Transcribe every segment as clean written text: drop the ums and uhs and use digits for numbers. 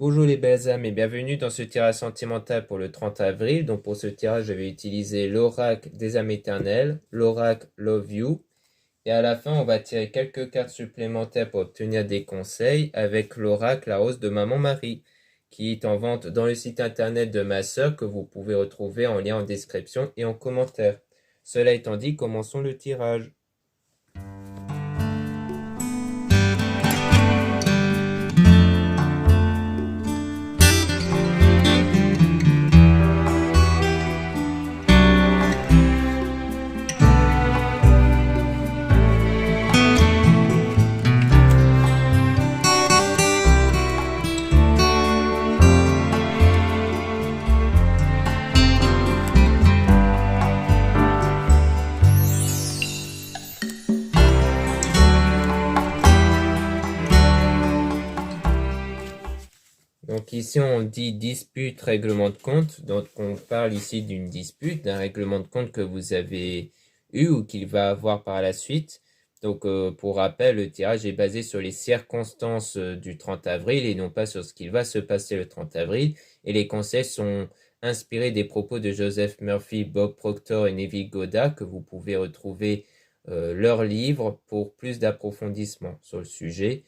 Bonjour les belles âmes et bienvenue dans ce tirage sentimental pour le 30 avril. Donc pour ce tirage, je vais utiliser l'oracle des âmes éternelles, l'oracle Love You. Et à la fin, on va tirer quelques cartes supplémentaires pour obtenir des conseils avec l'oracle La Rose de Maman Marie, qui est en vente dans le site internet de ma sœur que vous pouvez retrouver en lien en description et en commentaire. Cela étant dit, commençons le tirage. Donc ici on dit dispute, règlement de compte, donc on parle ici d'une dispute, d'un règlement de compte que vous avez eu ou qu'il va avoir par la suite. Donc pour rappel, le tirage est basé sur les circonstances du 30 avril et non pas sur ce qu'il va se passer le 30 avril. Et les conseils sont inspirés des propos de Joseph Murphy, Bob Proctor et Neville Goddard que vous pouvez retrouver leurs livres pour plus d'approfondissement sur le sujet.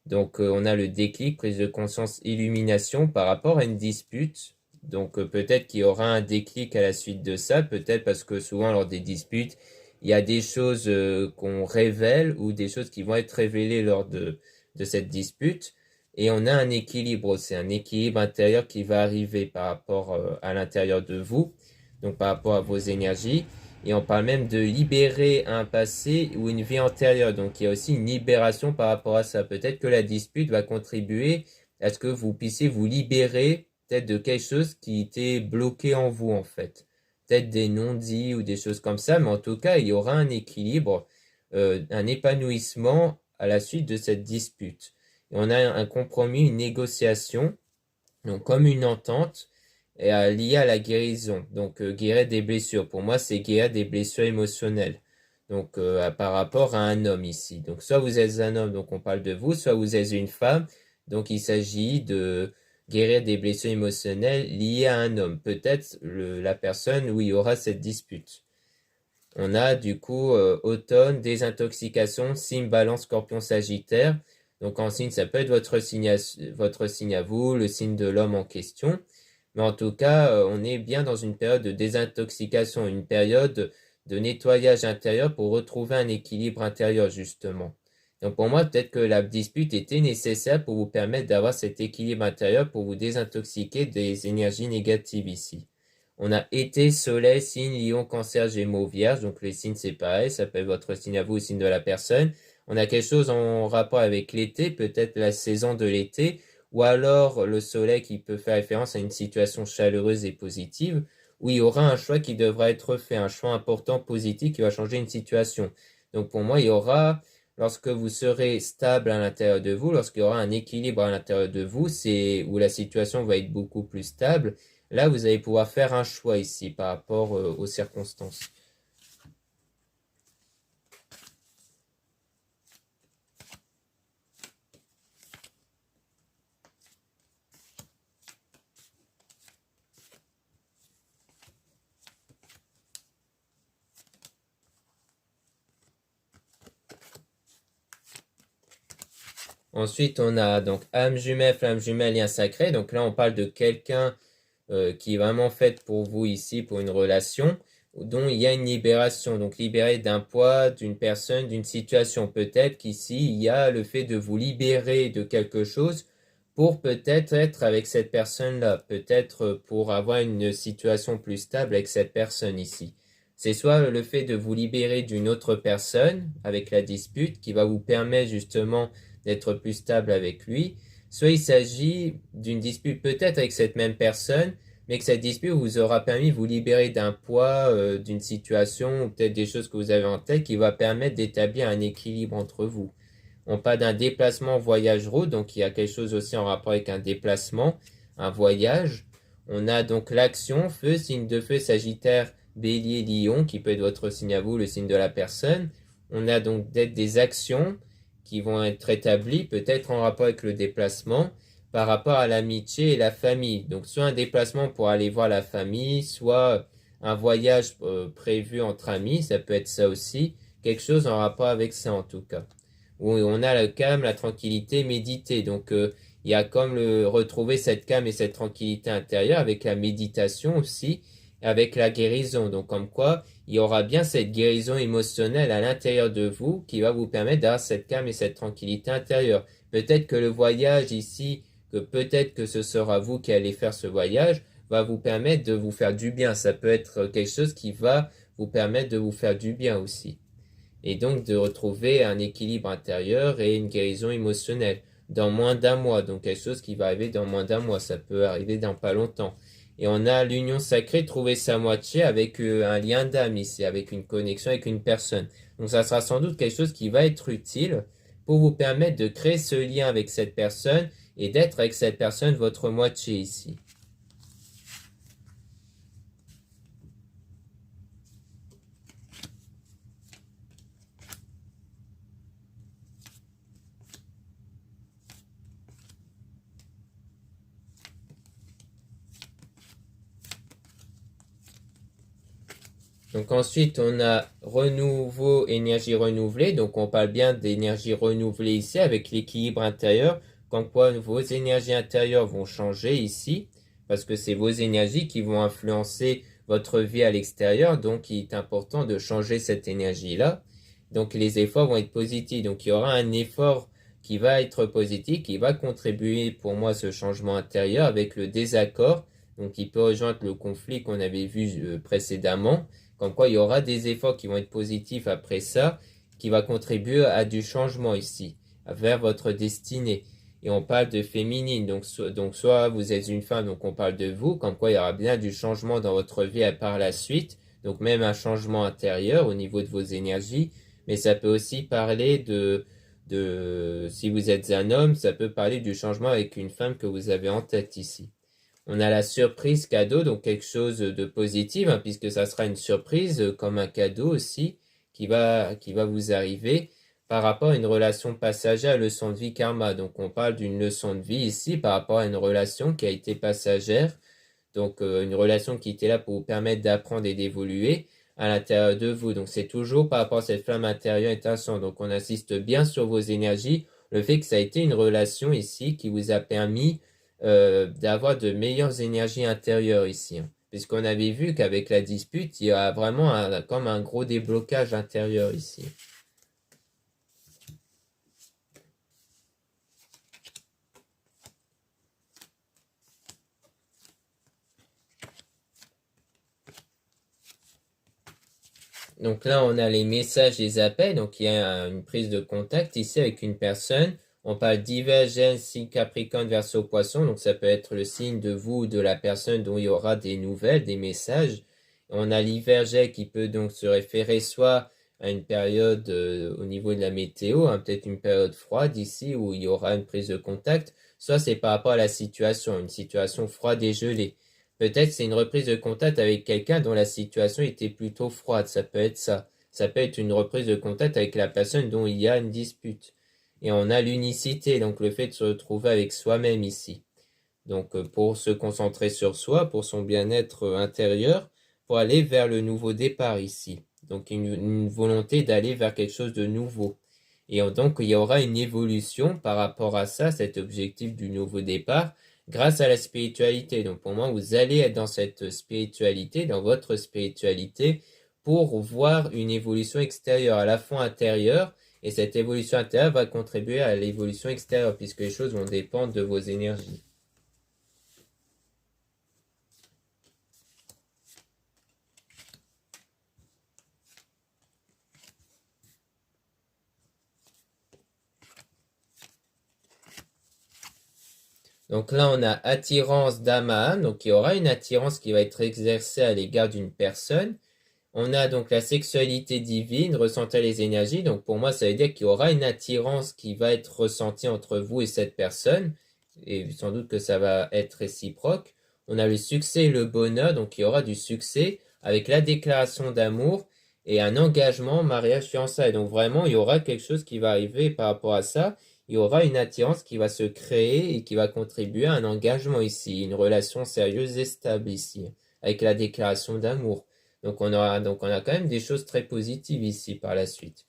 Donc on a le déclic, prise de conscience, illumination par rapport à une dispute. Donc peut-être qu'il y aura un déclic à la suite de ça, peut-être parce que souvent lors des disputes, il y a des choses qu'on révèle ou des choses qui vont être révélées lors de cette dispute. Et on a un équilibre, c'est un équilibre intérieur qui va arriver par rapport à l'intérieur de vous, donc par rapport à vos énergies. Et on parle même de libérer un passé ou une vie antérieure. Donc il y a aussi une libération par rapport à ça. Peut-être que la dispute va contribuer à ce que vous puissiez vous libérer peut-être de quelque chose qui était bloqué en vous en fait. Peut-être des non-dits ou des choses comme ça. Mais en tout cas, il y aura un équilibre, un épanouissement à la suite de cette dispute. Et on a un compromis, une négociation, donc comme une entente lié à la guérison. Donc, guérir des blessures. Pour moi, c'est guérir des blessures émotionnelles. Donc, par rapport à un homme ici. Donc, soit vous êtes un homme, donc on parle de vous, soit vous êtes une femme. Donc, il s'agit de guérir des blessures émotionnelles liées à un homme. Peut-être la personne où il y aura cette dispute. On a du coup automne, désintoxication, signe balance, scorpion, sagittaire. Donc en signe, ça peut être votre signe à vous, le signe de l'homme en question. Mais en tout cas, on est bien dans une période de désintoxication, une période de nettoyage intérieur pour retrouver un équilibre intérieur, justement. Donc pour moi, peut-être que la dispute était nécessaire pour vous permettre d'avoir cet équilibre intérieur, pour vous désintoxiquer des énergies négatives ici. On a été, soleil, signe, lion, cancer, gémeaux, vierge. Donc les signes, c'est pareil, ça peut être votre signe à vous, le signe de la personne. On a quelque chose en rapport avec l'été, peut-être la saison de l'été, ou alors le soleil qui peut faire référence à une situation chaleureuse et positive, où il y aura un choix qui devra être fait, un choix important, positif, qui va changer une situation. Donc pour moi, il y aura, lorsque vous serez stable à l'intérieur de vous, lorsqu'il y aura un équilibre à l'intérieur de vous, c'est où la situation va être beaucoup plus stable. Là, vous allez pouvoir faire un choix ici par rapport aux circonstances. Ensuite, on a donc âme jumelle, flamme jumelle, lien sacré. Donc là, on parle de quelqu'un qui est vraiment fait pour vous ici, pour une relation, dont il y a une libération. Donc libérer d'un poids, d'une personne, d'une situation. Peut-être qu'ici, il y a le fait de vous libérer de quelque chose pour peut-être être avec cette personne-là. Peut-être pour avoir une situation plus stable avec cette personne ici. C'est soit le fait de vous libérer d'une autre personne avec la dispute qui va vous permettre justement d'être plus stable avec lui, soit il s'agit d'une dispute peut-être avec cette même personne, mais que cette dispute vous aura permis de vous libérer d'un poids, d'une situation, ou peut-être des choses que vous avez en tête qui va permettre d'établir un équilibre entre vous. On parle d'un déplacement voyage route, donc il y a quelque chose aussi en rapport avec un déplacement, un voyage. On a donc l'action, feu, signe de feu, sagittaire, bélier, lion, qui peut être votre signe à vous, le signe de la personne. On a donc des actions qui vont être établies, peut-être en rapport avec le déplacement. par rapport à l'amitié et la famille. Donc soit un déplacement pour aller voir la famille, soit un voyage prévu entre amis, ça peut être ça aussi. Quelque chose en rapport avec ça en tout cas. Où on a le calme, la tranquillité, méditer. Donc il y a comme retrouver cette calme et cette tranquillité intérieure avec la méditation aussi, avec la guérison. Donc comme quoi, il y aura bien cette guérison émotionnelle à l'intérieur de vous qui va vous permettre d'avoir cette calme et cette tranquillité intérieure. Peut-être que le voyage ici, que peut-être que ce sera vous qui allez faire ce voyage, va vous permettre de vous faire du bien. Ça peut être quelque chose qui va vous permettre de vous faire du bien aussi. Et donc de retrouver un équilibre intérieur et une guérison émotionnelle dans moins d'un mois. Donc quelque chose qui va arriver dans moins d'un mois. Ça peut arriver dans pas longtemps. Et on a l'union sacrée, trouver sa moitié avec un lien d'âme ici, avec une connexion avec une personne. Donc ça sera sans doute quelque chose qui va être utile pour vous permettre de créer ce lien avec cette personne et d'être avec cette personne votre moitié ici. Donc ensuite, on a renouveau, énergie renouvelée. Donc on parle bien d'énergie renouvelée ici avec l'équilibre intérieur. Comme quoi vos énergies intérieures vont changer ici. Parce que c'est vos énergies qui vont influencer votre vie à l'extérieur. Donc il est important de changer cette énergie-là. Donc les efforts vont être positifs. Donc il y aura un effort qui va être positif, qui va contribuer pour moi à ce changement intérieur avec le désaccord. Donc il peut rejoindre le conflit qu'on avait vu précédemment. Comme quoi, il y aura des efforts qui vont être positifs après ça, qui va contribuer à du changement ici, vers votre destinée. Et on parle de féminine, donc soit vous êtes une femme, donc on parle de vous, comme quoi il y aura bien du changement dans votre vie par la suite, donc même un changement intérieur au niveau de vos énergies, mais ça peut aussi parler si vous êtes un homme, ça peut parler du changement avec une femme que vous avez en tête ici. On a la surprise cadeau, donc quelque chose de positif, hein, puisque ça sera une surprise comme un cadeau aussi qui va vous arriver par rapport à une relation passagère, leçon de vie karma. Donc on parle d'une leçon de vie ici par rapport à une relation qui a été passagère, donc une relation qui était là pour vous permettre d'apprendre et d'évoluer à l'intérieur de vous. Donc c'est toujours par rapport à cette flamme intérieure étincelante. Donc on insiste bien sur vos énergies, le fait que ça a été une relation ici qui vous a permis d'avoir de meilleures énergies intérieures ici, hein. Puisqu'on avait vu qu'avec la dispute, il y a vraiment comme un gros déblocage intérieur ici. Donc là, on a les messages, les appels. Donc il y a une prise de contact ici avec une personne. On parle divergence, signe Capricorne, Verseau, Poisson. Donc ça peut être le signe de vous ou de la personne dont il y aura des nouvelles, des messages. On a l'Hivergé qui peut donc se référer soit à une période au niveau de la météo, hein, peut-être une période froide ici où il y aura une prise de contact, soit c'est par rapport à la situation, une situation froide et gelée. Peut-être c'est une reprise de contact avec quelqu'un dont la situation était plutôt froide, ça peut être ça. Ça peut être une reprise de contact avec la personne dont il y a une dispute. Et on a l'unicité, donc le fait de se retrouver avec soi-même ici. Donc pour se concentrer sur soi, pour son bien-être intérieur, pour aller vers le nouveau départ ici. Donc une volonté d'aller vers quelque chose de nouveau. Et donc il y aura une évolution par rapport à ça, cet objectif du nouveau départ, grâce à la spiritualité. Donc pour moi, vous allez être dans cette spiritualité, dans votre spiritualité, pour voir une évolution extérieure, à la fois intérieure, et cette évolution intérieure va contribuer à l'évolution extérieure, puisque les choses vont dépendre de vos énergies. Donc là, on a attirance d'âme à âme. Donc il y aura une attirance qui va être exercée à l'égard d'une personne. On a donc la sexualité divine, ressentir les énergies. Donc pour moi, ça veut dire qu'il y aura une attirance qui va être ressentie entre vous et cette personne. Et sans doute que ça va être réciproque. On a le succès et le bonheur. Donc il y aura du succès avec la déclaration d'amour et un engagement, mariage, fiançailles. Donc vraiment, il y aura quelque chose qui va arriver par rapport à ça. il y aura une attirance qui va se créer et qui va contribuer à un engagement ici, une relation sérieuse et stable ici, avec la déclaration d'amour. Donc on a quand même des choses très positives ici par la suite.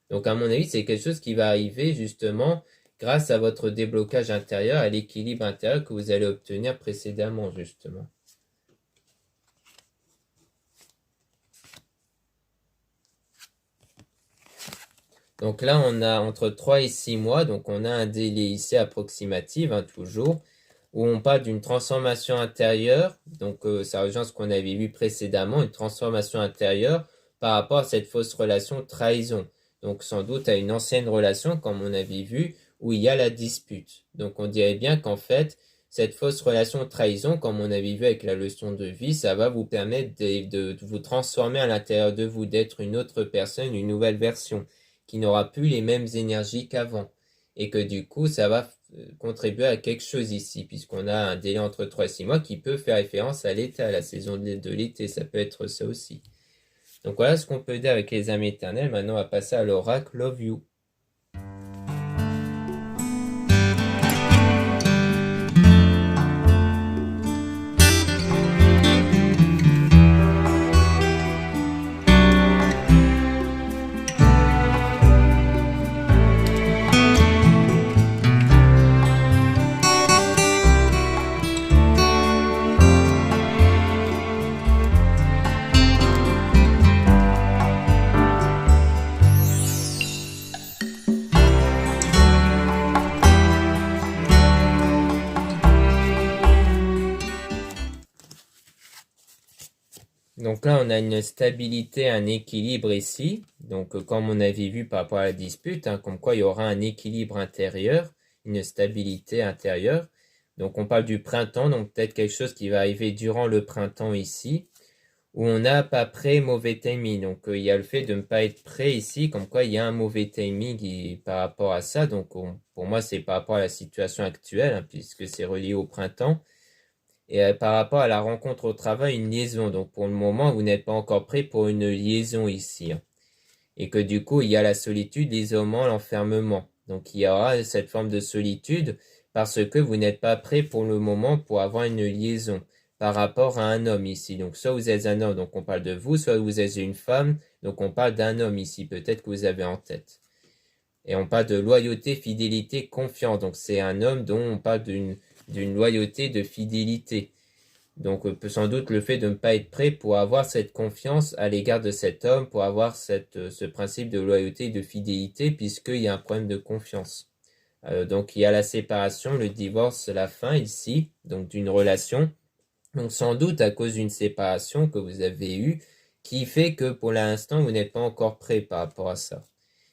Donc à mon avis, c'est quelque chose qui va arriver justement grâce à votre déblocage intérieur, à l'équilibre intérieur que vous allez obtenir précédemment justement. Donc là, on a entre 3 et 6 mois, donc on a un délai ici approximatif, toujours, où on parle d'une transformation intérieure. Donc ça rejoint ce qu'on avait vu précédemment, une transformation intérieure par rapport à cette fausse relation trahison. Donc sans doute à une ancienne relation, comme on avait vu, où il y a la dispute. Donc on dirait bien qu'en fait, cette fausse relation trahison, comme on avait vu avec la leçon de vie, ça va vous permettre de vous transformer à l'intérieur de vous, d'être une autre personne, une nouvelle version qui n'aura plus les mêmes énergies qu'avant. Et que du coup, ça va contribuer à quelque chose ici, puisqu'on a un délai entre 3 et 6 mois qui peut faire référence à l'été, à la saison de l'été. Ça peut être ça aussi. Donc voilà ce qu'on peut dire avec les âmes éternelles. Maintenant, on va passer à l'oracle Love You. Donc là, on a une stabilité, un équilibre ici. Donc comme on avait vu par rapport à la dispute, comme quoi il y aura un équilibre intérieur, une stabilité intérieure. Donc on parle du printemps, donc peut-être quelque chose qui va arriver durant le printemps ici, où on n'a pas prêt, mauvais timing. Donc il y a le fait de ne pas être prêt ici, comme quoi il y a un mauvais timing par rapport à ça. Donc pour moi, c'est par rapport à la situation actuelle, puisque c'est relié au printemps. Et par rapport à la rencontre au travail, une liaison. Donc pour le moment, vous n'êtes pas encore prêt pour une liaison ici. Et que du coup, il y a la solitude, l'isolement, l'enfermement. Donc il y aura cette forme de solitude parce que vous n'êtes pas prêt pour le moment pour avoir une liaison par rapport à un homme ici. Donc soit vous êtes un homme, donc on parle de vous, soit vous êtes une femme, donc on parle d'un homme ici, peut-être que vous avez en tête. Et on parle de loyauté, fidélité, confiance. Donc c'est un homme dont on parle d'une loyauté, de fidélité. Donc sans doute le fait de ne pas être prêt pour avoir cette confiance à l'égard de cet homme, pour avoir ce principe de loyauté et de fidélité, puisqu'il y a un problème de confiance. Donc il y a la séparation, le divorce, la fin ici, donc d'une relation. Donc sans doute à cause d'une séparation que vous avez eue, qui fait que pour l'instant vous n'êtes pas encore prêt par rapport à ça.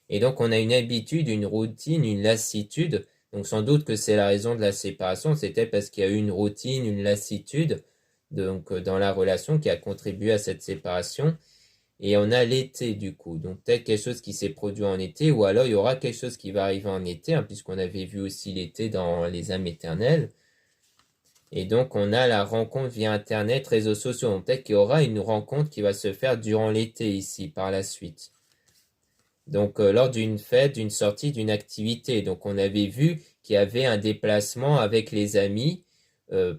Et donc on a une habitude, une routine, une lassitude. Donc sans doute que c'est la raison de la séparation, c'était parce qu'il y a eu une routine, une lassitude donc dans la relation qui a contribué à cette séparation. Et on a l'été du coup, donc peut-être quelque chose qui s'est produit en été, ou alors il y aura quelque chose qui va arriver en été, puisqu'on avait vu aussi l'été dans les âmes éternelles. Et donc on a la rencontre via Internet, réseaux sociaux. Donc peut-être qu'il y aura une rencontre qui va se faire durant l'été ici, par la suite. Donc lors d'une fête, d'une sortie, d'une activité. Donc on avait vu qu'il y avait un déplacement avec les amis,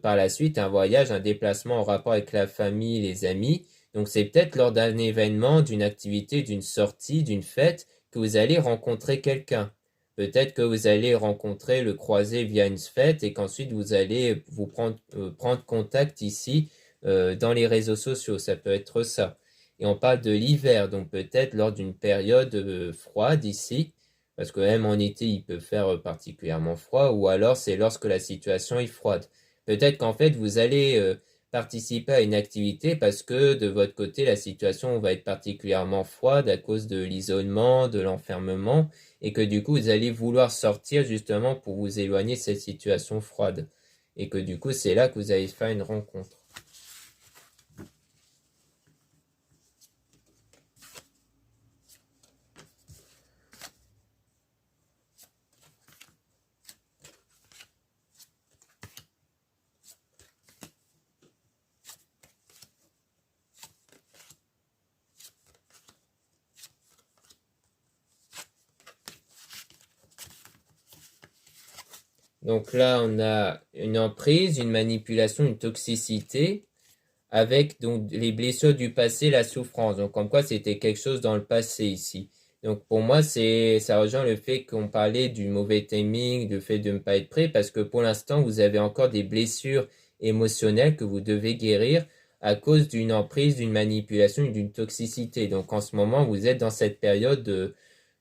par la suite un voyage, un déplacement en rapport avec la famille, les amis. Donc c'est peut-être lors d'un événement, d'une activité, d'une sortie, d'une fête que vous allez rencontrer quelqu'un. Peut-être que vous allez rencontrer, le croiser via une fête et qu'ensuite vous allez vous prendre contact ici dans les réseaux sociaux. Ça peut être ça. Et on parle de l'hiver, donc peut-être lors d'une période froide ici, parce que même en été il peut faire particulièrement froid, ou alors c'est lorsque la situation est froide. Peut-être qu'en fait vous allez participer à une activité parce que de votre côté la situation va être particulièrement froide à cause de l'isolement, de l'enfermement, et que du coup vous allez vouloir sortir justement pour vous éloigner de cette situation froide. Et que du coup c'est là que vous allez faire une rencontre. Donc là, on a une emprise, une manipulation, une toxicité, avec donc les blessures du passé, la souffrance. Donc comme quoi c'était quelque chose dans le passé ici. Donc pour moi, ça rejoint le fait qu'on parlait du mauvais timing, du fait de ne pas être prêt, parce que pour l'instant, vous avez encore des blessures émotionnelles que vous devez guérir à cause d'une emprise, d'une manipulation, d'une toxicité. Donc en ce moment, vous êtes dans cette période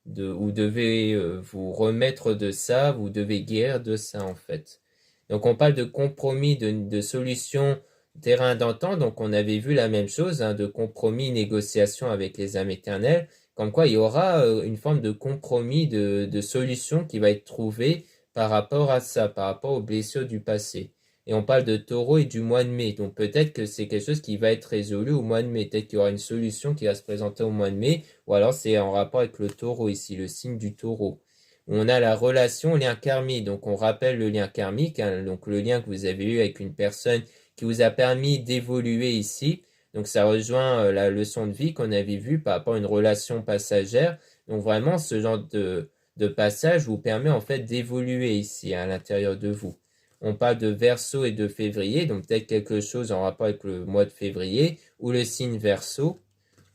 où vous devez vous remettre de ça, vous devez guérir de ça en fait. Donc on parle de compromis, de solutions, terrain d'entente, donc on avait vu la même chose, hein, de compromis, négociation avec les âmes éternelles, comme quoi il y aura une forme de compromis, de solution qui va être trouvée par rapport à ça, par rapport aux blessures du passé. Et on parle de taureau et du mois de mai, donc peut-être que c'est quelque chose qui va être résolu au mois de mai, peut-être qu'il y aura une solution qui va se présenter au mois de mai, ou alors c'est en rapport avec le taureau ici, le signe du taureau. On a la relation lien karmique, donc on rappelle le lien karmique, hein, donc le lien que vous avez eu avec une personne qui vous a permis d'évoluer ici. Donc ça rejoint la leçon de vie qu'on avait vue par rapport à une relation passagère. Donc vraiment, ce genre de passage vous permet en fait d'évoluer ici à l'intérieur de vous. On parle de Verseau et de février, donc peut-être quelque chose en rapport avec le mois de février ou le signe Verseau.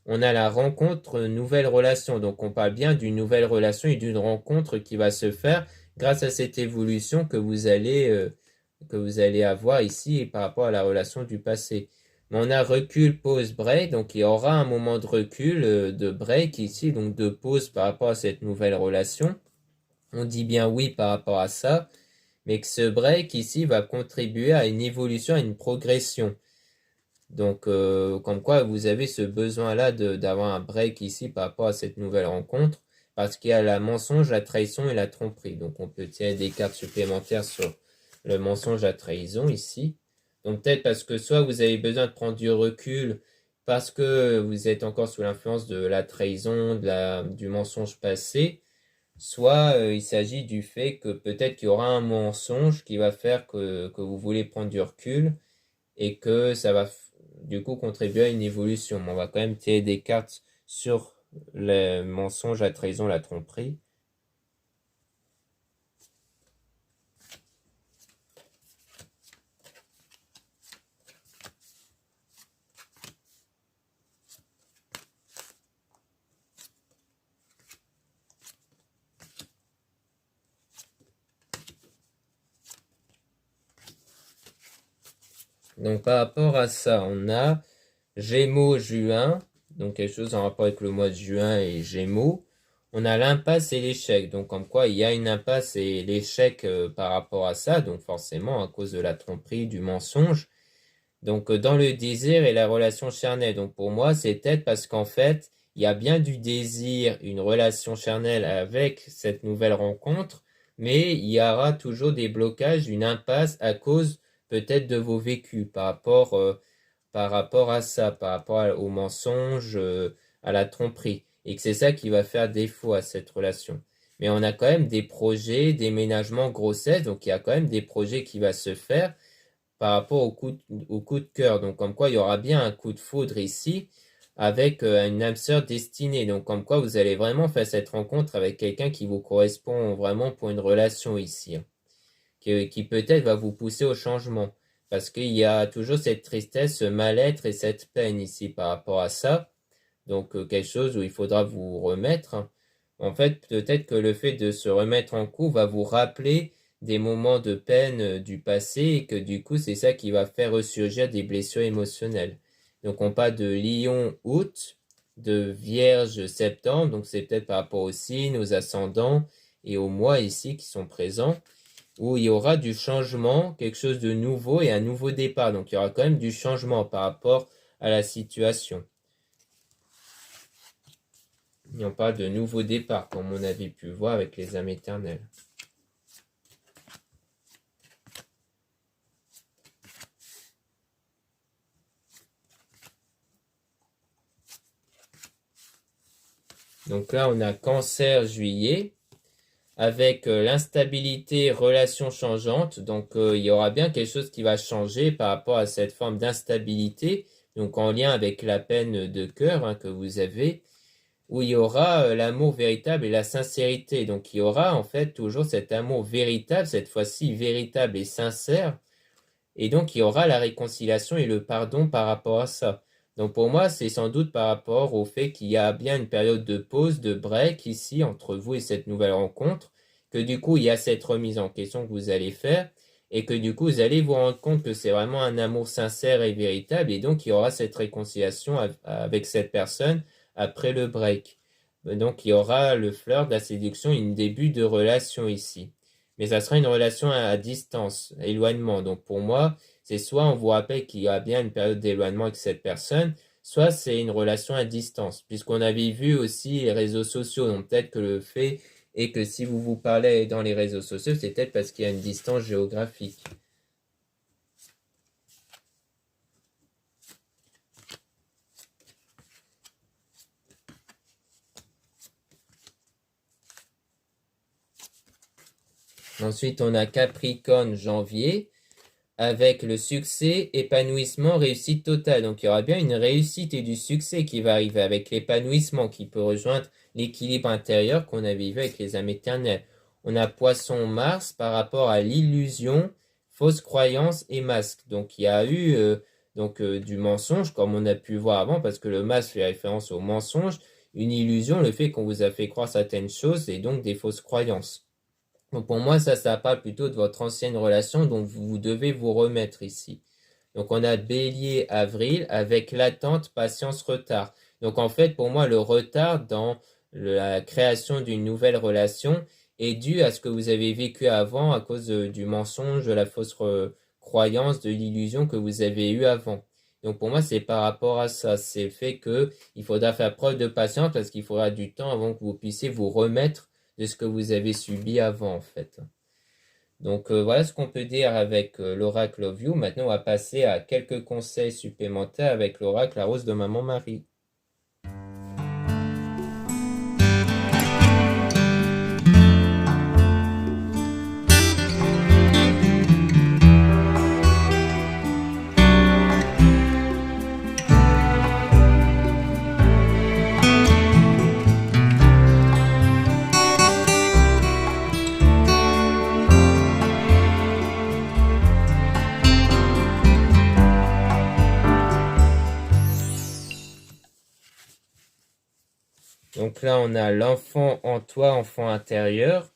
On a la rencontre nouvelle relation, donc on parle bien d'une nouvelle relation et d'une rencontre qui va se faire grâce à cette évolution que vous allez avoir ici par rapport à la relation du passé. Mais on a recul, pause, break, donc il y aura un moment de recul, de break ici, donc de pause par rapport à cette nouvelle relation. On dit bien oui par rapport à ça, mais que ce break ici va contribuer à une évolution, à une progression. Donc, comme quoi vous avez ce besoin-là d'avoir un break ici par rapport à cette nouvelle rencontre, parce qu'il y a la mensonge, la trahison et la tromperie. Donc, on peut tirer des cartes supplémentaires sur le mensonge, la trahison ici. Donc, peut-être parce que soit vous avez besoin de prendre du recul parce que vous êtes encore sous l'influence de la trahison, du mensonge passé, soit il s'agit du fait que peut-être qu'il y aura un mensonge qui va faire que vous voulez prendre du recul et que ça va du coup contribuer à une évolution. Mais on va quand même tirer des cartes sur les mensonges, la trahison, la tromperie. Donc par rapport à ça, on a Gémeaux juin, donc quelque chose en rapport avec le mois de juin et Gémeaux. On a l'impasse et l'échec, donc comme quoi il y a une impasse et l'échec par rapport à ça, donc forcément à cause de la tromperie, du mensonge. Donc dans le désir et la relation charnelle. Donc pour moi, c'est peut-être parce qu'en fait, il y a bien du désir, une relation charnelle avec cette nouvelle rencontre, mais il y aura toujours des blocages, une impasse à cause peut-être de vos vécus par rapport à ça, par rapport au mensonge, à la tromperie. Et que c'est ça qui va faire défaut à cette relation. Mais on a quand même des projets, déménagement, grossesse, donc il y a quand même des projets qui vont se faire par rapport au coup de cœur. Donc, comme quoi, il y aura bien un coup de foudre ici avec une âme sœur destinée. Donc, comme quoi, vous allez vraiment faire cette rencontre avec quelqu'un qui vous correspond vraiment pour une relation ici, hein, qui peut-être va vous pousser au changement. Parce qu'il y a toujours cette tristesse, ce mal-être et cette peine ici par rapport à ça. Donc, quelque chose où il faudra vous remettre, hein. En fait, peut-être que le fait de se remettre en coup va vous rappeler des moments de peine du passé et que du coup, c'est ça qui va faire ressurgir des blessures émotionnelles. Donc, on parle de Lion août, de Vierge septembre, donc c'est peut-être par rapport aux signes, aux ascendants et aux mois ici qui sont présents, où il y aura du changement, quelque chose de nouveau et un nouveau départ. Donc, il y aura quand même du changement par rapport à la situation. Et on parle de nouveau départ, comme on avait pu voir avec les âmes éternelles. Donc là, on a Cancer, Juillet, avec l'instabilité, relations changeantes. Donc il y aura bien quelque chose qui va changer par rapport à cette forme d'instabilité, donc en lien avec la peine de cœur, hein, que vous avez. où il y aura l'amour véritable et la sincérité. Donc il y aura en fait toujours cet amour véritable, cette fois-ci véritable et sincère, et donc il y aura la réconciliation et le pardon par rapport à ça. Donc pour moi, c'est sans doute par rapport au fait qu'il y a bien une période de pause, de break ici entre vous et cette nouvelle rencontre, que du coup il y a cette remise en question que vous allez faire, et que du coup vous allez vous rendre compte que c'est vraiment un amour sincère et véritable, et donc il y aura cette réconciliation avec cette personne après le break. Donc il y aura le flirt, la séduction, une début de relation ici. Mais ça sera une relation à distance, éloignement. Donc pour moi, c'est soit on vous rappelle qu'il y a bien une période d'éloignement avec cette personne, soit c'est une relation à distance. Puisqu'on avait vu aussi les réseaux sociaux, donc peut-être que le fait est que si vous vous parlez dans les réseaux sociaux, c'est peut-être parce qu'il y a une distance géographique. Ensuite, on a Capricorne, janvier, avec le succès, épanouissement, réussite totale. Donc, il y aura bien une réussite et du succès qui va arriver avec l'épanouissement qui peut rejoindre l'équilibre intérieur qu'on avait vu avec les âmes éternelles. On a Poisson, Mars par rapport à l'illusion, fausse croyance et masque. Donc, il y a eu du mensonge, comme on a pu voir avant, parce que le masque fait référence au mensonge, une illusion, le fait qu'on vous a fait croire certaines choses et donc des fausses croyances. Donc pour moi, ça parle plutôt de votre ancienne relation dont vous devez vous remettre ici. Donc on a Bélier, avril, avec l'attente, patience, retard. Donc en fait, pour moi, le retard dans la création d'une nouvelle relation est dû à ce que vous avez vécu avant à cause du mensonge, de la fausse croyance, de l'illusion que vous avez eue avant. Donc pour moi, c'est par rapport à ça. C'est le fait qu'il faudra faire preuve de patience parce qu'il faudra du temps avant que vous puissiez vous remettre de ce que vous avez subi avant en fait. Donc voilà ce qu'on peut dire avec l'oracle of You. Maintenant on va passer à quelques conseils supplémentaires avec l'oracle La Rose de Maman Marie. Donc là, on a l'enfant en toi, enfant intérieur.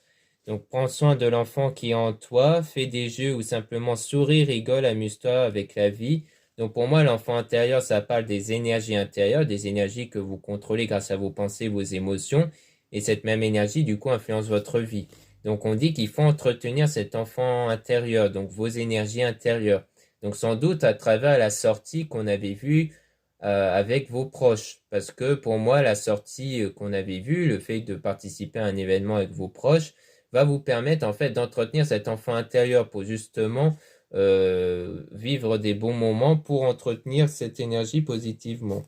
Donc prends soin de l'enfant qui est en toi, fais des jeux ou simplement souris, rigole, amuse-toi avec la vie. Donc pour moi, l'enfant intérieur, ça parle des énergies intérieures, des énergies que vous contrôlez grâce à vos pensées, vos émotions. Et cette même énergie, du coup, influence votre vie. Donc on dit qu'il faut entretenir cet enfant intérieur, donc vos énergies intérieures. Donc sans doute à travers la sortie qu'on avait vue avec vos proches. Parce que pour moi, la sortie qu'on avait vue, le fait de participer à un événement avec vos proches, va vous permettre en fait d'entretenir cet enfant intérieur pour justement vivre des bons moments pour entretenir cette énergie positivement.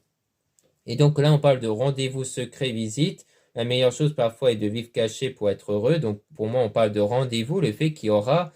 Et donc là, on parle de rendez-vous secret visite. La meilleure chose parfois est de vivre caché pour être heureux. Donc pour moi, on parle de rendez-vous, le fait qu'il y aura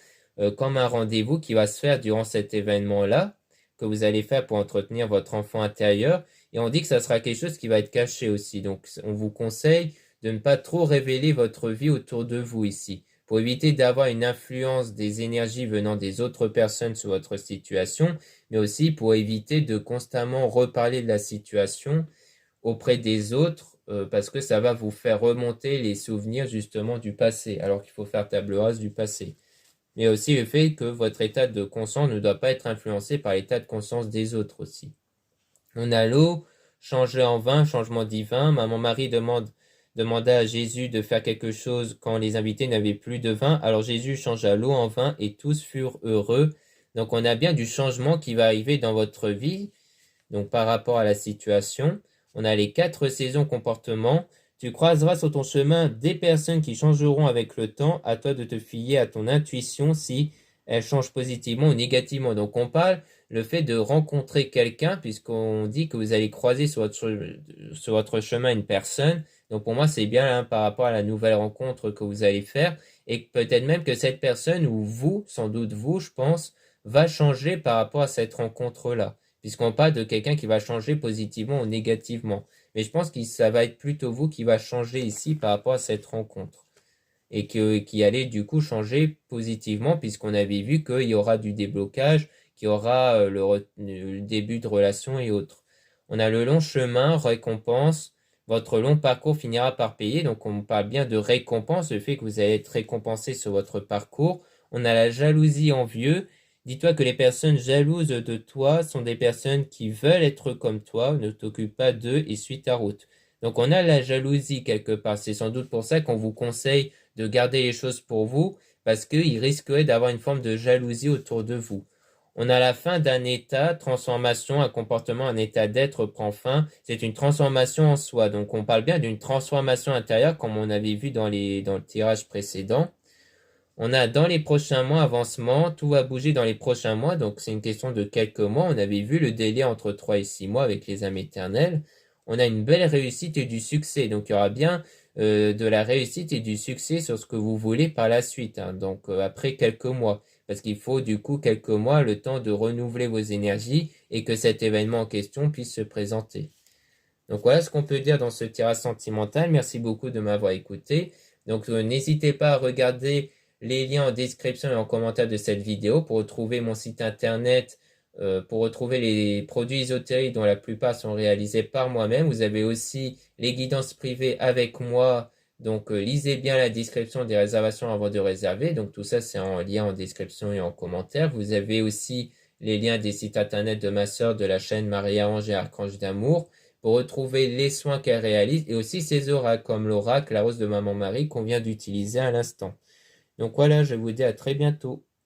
comme un rendez-vous qui va se faire durant cet événement-là que vous allez faire pour entretenir votre enfant intérieur. Et on dit que ça sera quelque chose qui va être caché aussi. Donc on vous conseille de ne pas trop révéler votre vie autour de vous ici, pour éviter d'avoir une influence des énergies venant des autres personnes sur votre situation, mais aussi pour éviter de constamment reparler de la situation auprès des autres, parce que ça va vous faire remonter les souvenirs justement du passé, alors qu'il faut faire table rase du passé. Mais aussi le fait que votre état de conscience ne doit pas être influencé par l'état de conscience des autres aussi. On a l'eau, changer en vin, changement divin. Maman Marie demanda à Jésus de faire quelque chose quand les invités n'avaient plus de vin. Alors Jésus changea l'eau en vin et tous furent heureux. Donc on a bien du changement qui va arriver dans votre vie. Donc par rapport à la situation, on a les 4 saisons comportements. Tu croiseras sur ton chemin des personnes qui changeront avec le temps. À toi de te fier à ton intuition si elle change positivement ou négativement. Donc on parle le fait de rencontrer quelqu'un, puisqu'on dit que vous allez croiser sur votre chemin une personne. Donc pour moi, c'est bien par rapport à la nouvelle rencontre que vous allez faire. Et peut-être même que cette personne, ou vous, sans doute vous, je pense, va changer par rapport à cette rencontre-là. Puisqu'on parle de quelqu'un qui va changer positivement ou négativement. mais je pense que ça va être plutôt vous qui va changer ici par rapport à cette rencontre. Et qui allait du coup changer positivement, puisqu'on avait vu qu'il y aura du déblocage, qu'il y aura le début de relation et autres. On a le long chemin, récompense. Votre long parcours finira par payer. Donc on parle bien de récompense, le fait que vous allez être récompensé sur votre parcours. On a la jalousie envieux. Dis-toi que les personnes jalouses de toi sont des personnes qui veulent être comme toi, ne t'occupe pas d'eux et suis ta route. Donc on a la jalousie quelque part. C'est sans doute pour ça qu'on vous conseille de garder les choses pour vous, parce qu'il risquerait d'avoir une forme de jalousie autour de vous. On a la fin d'un état, transformation, un comportement, un état d'être prend fin. C'est une transformation en soi. Donc on parle bien d'une transformation intérieure, comme on avait vu dans le tirage précédent. On a dans les prochains mois avancement, tout va bouger dans les prochains mois, donc c'est une question de quelques mois. On avait vu le délai entre 3 et 6 mois avec les âmes éternelles. On a une belle réussite et du succès, donc il y aura bien de la réussite et du succès sur ce que vous voulez par la suite, hein. Donc après quelques mois, parce qu'il faut du coup quelques mois le temps de renouveler vos énergies et que cet événement en question puisse se présenter. Donc voilà ce qu'on peut dire dans ce tirage sentimental. Merci beaucoup de m'avoir écouté. Donc n'hésitez pas à regarder les liens en description et en commentaire de cette vidéo pour retrouver mon site internet, pour retrouver les produits ésotériques dont la plupart sont réalisés par moi-même. Vous avez aussi les guidances privées avec moi. Donc lisez bien la description des réservations avant de réserver. Donc tout ça c'est en lien en description et en commentaire. Vous avez aussi les liens des sites internet de ma sœur de la chaîne Maria-Ange et Archange d'amour pour retrouver les soins qu'elle réalise et aussi ses oracles comme l'oracle La Rose de Maman Marie qu'on vient d'utiliser à l'instant. Donc voilà, je vous dis à très bientôt.